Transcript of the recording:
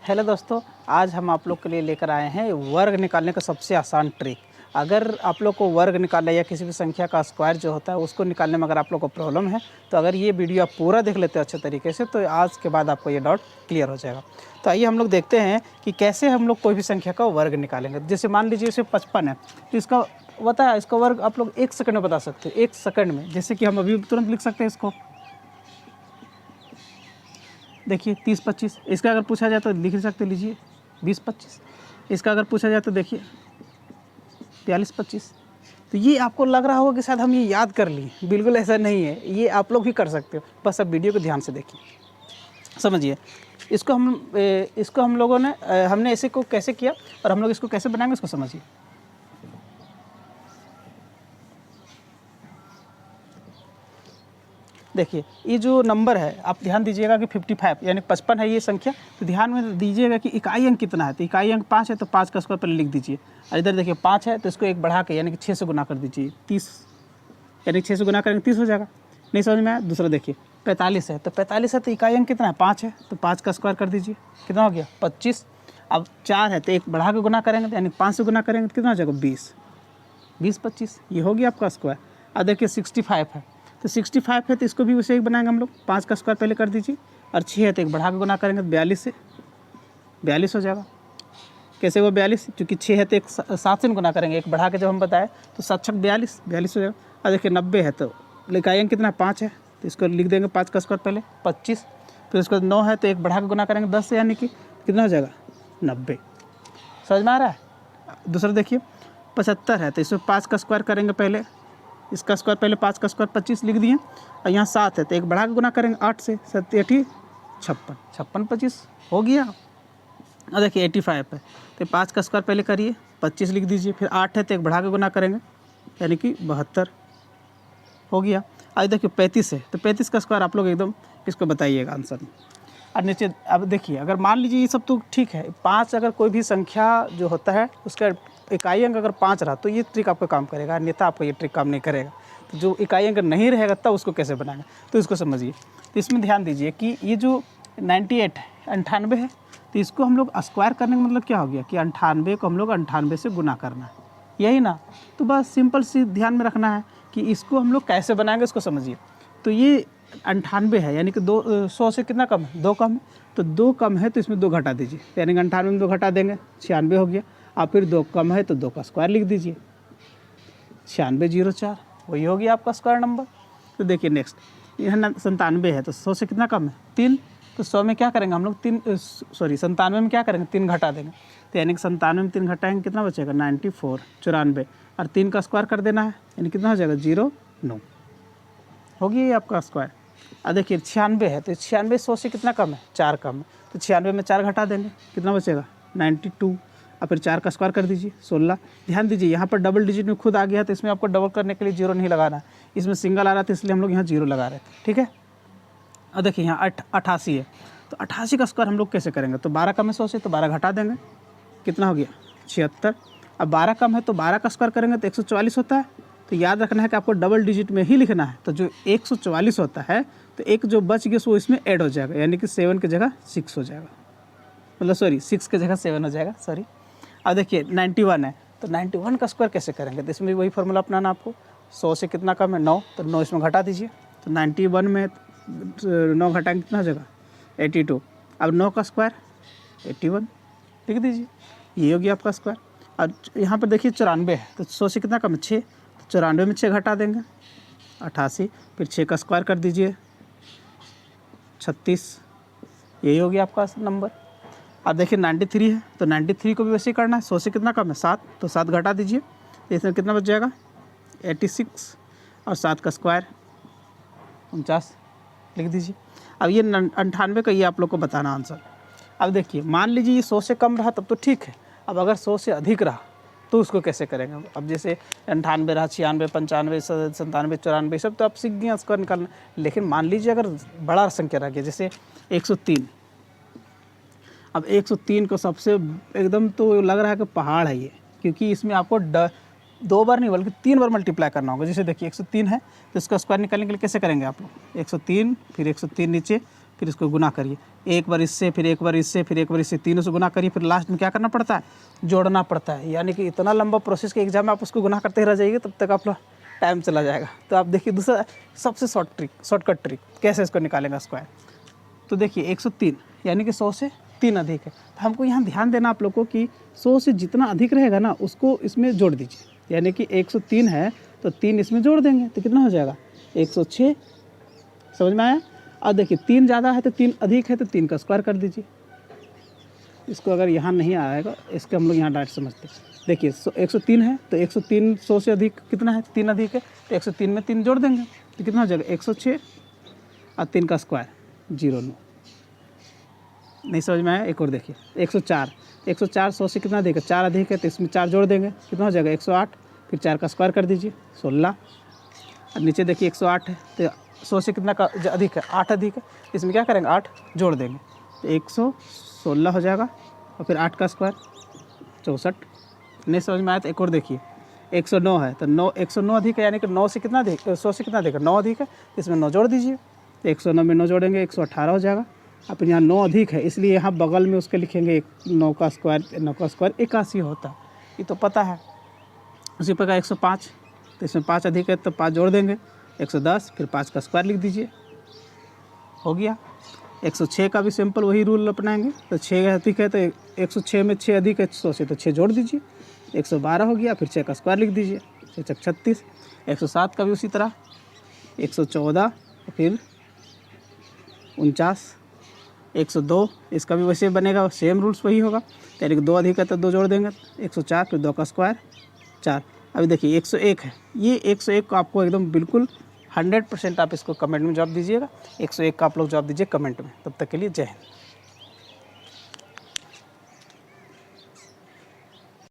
Hello दोस्तों, आज हम आप लोग के लिए लेकर आए हैं वर्ग निकालने का सबसे आसान ट्रिक। अगर आप लोग को वर्ग निकालना या किसी भी संख्या का स्क्वायर जो होता है उसको निकालने में अगर आप लोग को प्रॉब्लम है तो अगर ये वीडियो आप पूरा देख लेते हो अच्छे तरीके से तो आज के बाद आपको ये डाउट क्लियर हो जाएगा। तो आइए हम लोग देखते हैं कि कैसे हम लोग कोई भी संख्या का वर्ग निकालेंगे। जैसे मान लीजिए इसे 55 है तो इसका पता है, इसका वर्ग आप लोग 1 सेकंड में बता सकते हो, 1 सेकंड में। जैसे कि हम अभी तुरंत लिख सकते हैं इसको। देखिए 30-25, इसका अगर पूछा जाए तो लिख सकते, लीजिए 20-25। इसका अगर पूछा जाए तो देखिए 42-25। तो ये आपको लग रहा होगा कि शायद हम ये याद कर लिए, बिल्कुल ऐसा नहीं है, ये आप लोग भी कर सकते हो, बस अब वीडियो को ध्यान से देखिए, समझिए। इसको हम लोगों ने हमने ऐसे को कैसे किया और हम लोग इसको कैसे बनाएंगे इसको समझिए। देखिए ये जो नंबर है आप ध्यान दीजिएगा कि 55 यानी 55 है ये संख्या, तो ध्यान में दीजिएगा कि इकाई अंक कितना है। तो इकाई अंक 5 है तो 5 का स्क्वायर पहले लिख दीजिए। और इधर देखिए 5 है तो इसको एक बढ़ा के यानी कि 6 से गुना कर दीजिए, 30, यानी 6 से गुना करेंगे 30 हो जाएगा। नहीं समझ में आया? दूसरा देखिए 45 है तो 45 है तो इकाई अंक कितना है, 5 है तो 5 का स्क्वायर कर दीजिए, कितना हो गया 25। अब 4 है तो एक बढ़ा के गुना करेंगे यानी 5 से गुना करेंगे तो कितना हो जाएगा 20, 20-25, ये हो गया आपका स्क्वायर। अब देखिए 65 है तो 65 है तो इसको भी उसे एक बनाएंगे हम लोग, 5 का स्क्वायर पहले कर दीजिए। और 6 है तो एक बढ़ा के गुना करेंगे तो 42 से 42 हो जाएगा। कैसे वो 42, क्योंकि 6 है तो एक 7 से गुना करेंगे, एक बढ़ा के जब हम बताए तो 7 छक 42 हो जाएगा। और देखिए 90 है तो इकाई अंक कितना 5 है तो इसको लिख देंगे 5 का स्क्वायर पहले 25। फिर उसके बाद 9 है तो एक बढ़ा के गुना करेंगे 10 से, यानी कि कितना हो जाएगा 90। समझ में आ रहा है? दूसरा देखिए 75 है तो इसमें 5 का स्क्वायर करेंगे पहले, इसका स्क्वायर पहले 5 का स्क्वायर 25 लिख दिए। और यहाँ 7 है तो एक बढ़ा के गुना करेंगे 8 से, 7 8 56, 56-25 हो गया। और देखिए 85 है तो 5 का स्क्वायर पहले करिए 25 लिख दीजिए। फिर 8 है तो एक बढ़ा के गुना करेंगे यानी कि 72 हो गया। आज देखिए 35 है तो 35 का स्क्वायर आप लोग एकदम इसको बताइएगा आंसर में। और नीचे अब देखिए अगर मान लीजिए ये सब तो ठीक है, 5 अगर कोई भी संख्या जो होता है उसका इकाई अंक अगर 5 रहा तो ये ट्रिक आपका काम करेगा, अन्यथा आपका ये ट्रिक काम नहीं करेगा। तो जो इकाई अंक नहीं रहेगा तब उसको कैसे बनाएंगे तो इसको समझिए। तो इसमें ध्यान दीजिए कि ये जो 98 है 98 है तो इसको हम लोग स्क्वायर करने का मतलब क्या हो गया कि 98 को हम लोग 98 से गुना करना है, यही ना। तो बस सिंपल सी ध्यान में रखना है कि इसको हम लोग कैसे बनाएंगे इसको समझिए। तो ये 98 है यानी कि 100 से कितना कम है, 2 कम है, तो 2 कम है तो इसमें 2 घटा दीजिए, यानी कि 98 में 2 घटा देंगे 96 हो गया। आप फिर 2 कम है तो 2 का स्क्वायर लिख दीजिए, 9604, वही हो गया आपका स्क्वायर नंबर। तो देखिए नेक्स्ट यह 97 है तो 100 से कितना कम है 3, तो 100 में क्या करेंगे हम लोग 97 में क्या करेंगे 3 घटा देंगे, तो यानी कि 97 में 3 घटाएंगे कितना बचेगा 94, 94, और 3 का स्क्वायर कर देना है यानी कितना हो जाएगा 09, हो गया ये आपका स्क्वायर। और देखिए 96 है तो 96 100 से कितना कम है 4 कम है, तो 96 में 4 घटा देंगे कितना बचेगा 92, और फिर 4 का स्क्वायर कर दीजिए 16। ध्यान दीजिए यहाँ पर डबल डिजिट में खुद आ गया तो इसमें आपको डबल करने के लिए 0 नहीं लगाना है, इसमें सिंगल आ रहा था इसलिए हम लोग यहाँ 0 लगा रहे थे, ठीक है। और देखिए यहाँ 88 है तो 88 का स्क्वायर हम लोग कैसे करेंगे, तो 12 कम है 100 से तो 12 घटा देंगे, कितना हो गया 76। अब 12 कम है तो 12 का स्क्वायर करेंगे तो 144 होता है। तो याद रखना है कि आपको डबल डिजिट में ही लिखना है, तो जो 144 होता है तो एक जो बच गया वो इसमें ऐड हो जाएगा, यानी कि 7 की जगह 6 हो जाएगा, मतलब सॉरी 6 की जगह 7 हो जाएगा, सॉरी। अब देखिए 91 है तो 91 का स्क्वायर कैसे करेंगे, तो इसमें वही फॉर्मूला अपनाना आपको, 100 से कितना कम है 9, तो 9 इसमें घटा दीजिए, तो 91 में 9 घटाएंगे कितना हो जाएगा 82। अब 9 का स्क्वायर 81 लिख दीजिए, ये हो गया आपका स्क्वायर। और यहाँ पर देखिए 94 है तो 100 से कितना कम है 6, तो 94 में 6 घटा देंगे 88, फिर 6 का स्क्वायर कर दीजिए 36, यही हो गया आपका नंबर। अब देखिए 93 है तो 93 को भी वैसे ही करना है, 100 से कितना कम है 7, तो 7 घटा दीजिए तो इसमें कितना बच जाएगा 86, और 7 का स्क्वायर 49 लिख दीजिए। अब ये 98 का ये आप लोग को बताना आंसर। अब देखिए मान लीजिए ये 100 से कम रहा तब तो ठीक है, अब अगर 100 से अधिक रहा तो उसको कैसे करेंगे। अब जैसे 98 रहा, 96, 95, 97, 94 सब तो आप सीख गए स्क्वायर निकालना, लेकिन मान लीजिए अगर बड़ा संख्या रह गया जैसे 103। अब 103 को सबसे एकदम तो लग रहा है कि पहाड़ है ये, क्योंकि इसमें आपको 2 बार नहीं बल्कि 3 बार मल्टीप्लाई करना होगा। जैसे देखिए 103 है तो इसका स्क्वायर निकालने के लिए कैसे करेंगे आप लोग, 103 फिर 103 नीचे फिर इसको गुना करिए, एक बार इससे, फिर एक बार इससे, फिर एक बार इससे, तीनों से गुना करिए, फिर लास्ट में क्या करना पड़ता है, जोड़ना पड़ता है। यानी कि इतना लंबा प्रोसेस के एग्जाम में आप उसको गुना करते ही रह जाइए, तब तक आप टाइम चला जाएगा। तो आप देखिए दूसरा सबसे शॉर्टकट ट्रिक कैसे इसको निकालेंगे स्क्वायर। तो देखिए 103 यानी कि 100 से 3 अधिक है, तो हमको यहाँ ध्यान देना आप लोगों को कि 100 से जितना अधिक रहेगा ना उसको इसमें जोड़ दीजिए। यानी कि 103 है तो 3 इसमें जोड़ देंगे तो कितना हो जाएगा 106। समझ में आया। और देखिए 3 ज़्यादा है तो 3 अधिक है तो 3 का स्क्वायर कर दीजिए। इसको अगर यहाँ नहीं आएगा, इसके हम लोग यहाँ डायरेक्ट समझते हैं। देखिए 103 है तो 103 100 से अधिक कितना है, 3 अधिक है, तो 103 में 3 जोड़ देंगे तो कितना हो जाएगा 106 और 3 का स्क्वायर 09। नहीं समझ में आया। एक और देखिए 104 100 से कितना देगा, 4 अधिक है तो इसमें 4 जोड़ देंगे कितना हो जाएगा 108, फिर 4 का स्क्वायर कर दीजिए 16। और नीचे देखिए 108 है तो 100 से कितना का अधिक है, 8 अधिक है, इसमें क्या करेंगे 8 जोड़ देंगे तो 116 हो जाएगा और फिर 8 का स्क्वायर 64। नहीं समझ में आया तो एक और देखिए 109 है तो 109 अधिक है, यानी कि 9 से कितना अधिक, 100 से कितना देगा 9 अधिक है, इसमें 9 जोड़ दीजिए तो 109 में 9 जोड़ेंगे 118 हो जाएगा। अब यहाँ 9 अधिक है इसलिए यहाँ बगल में उसके लिखेंगे 9 का स्क्वायर 81 होता है, ये तो पता है। उसी प्रकार 105 तो इसमें 5 अधिक है तो 5 जोड़ देंगे 110, फिर 5 का स्क्वायर लिख दीजिए, हो गया। 106 का भी सिंपल वही रूल अपनाएंगे, तो 6 अधिक है तो 106 में 6 अधिक है 100 से तो 6 जोड़ दीजिए 112 हो गया, फिर 6 का स्क्वायर लिख दीजिए 6 36। 107 का भी उसी तरह 114 फिर 49 102, इसका भी वैसे बनेगा, सेम रूल्स वही होगा। यानी कि 2 अधिक है तो 2 जोड़ देंगे 104, फिर 2 का स्क्वायर 4। अभी देखिए 101 है, ये 101 को आपको एकदम बिल्कुल 100% आप इसको कमेंट में जवाब दीजिएगा। 101 का आप लोग जवाब दीजिए कमेंट में। तब तक के लिए जय हिंद।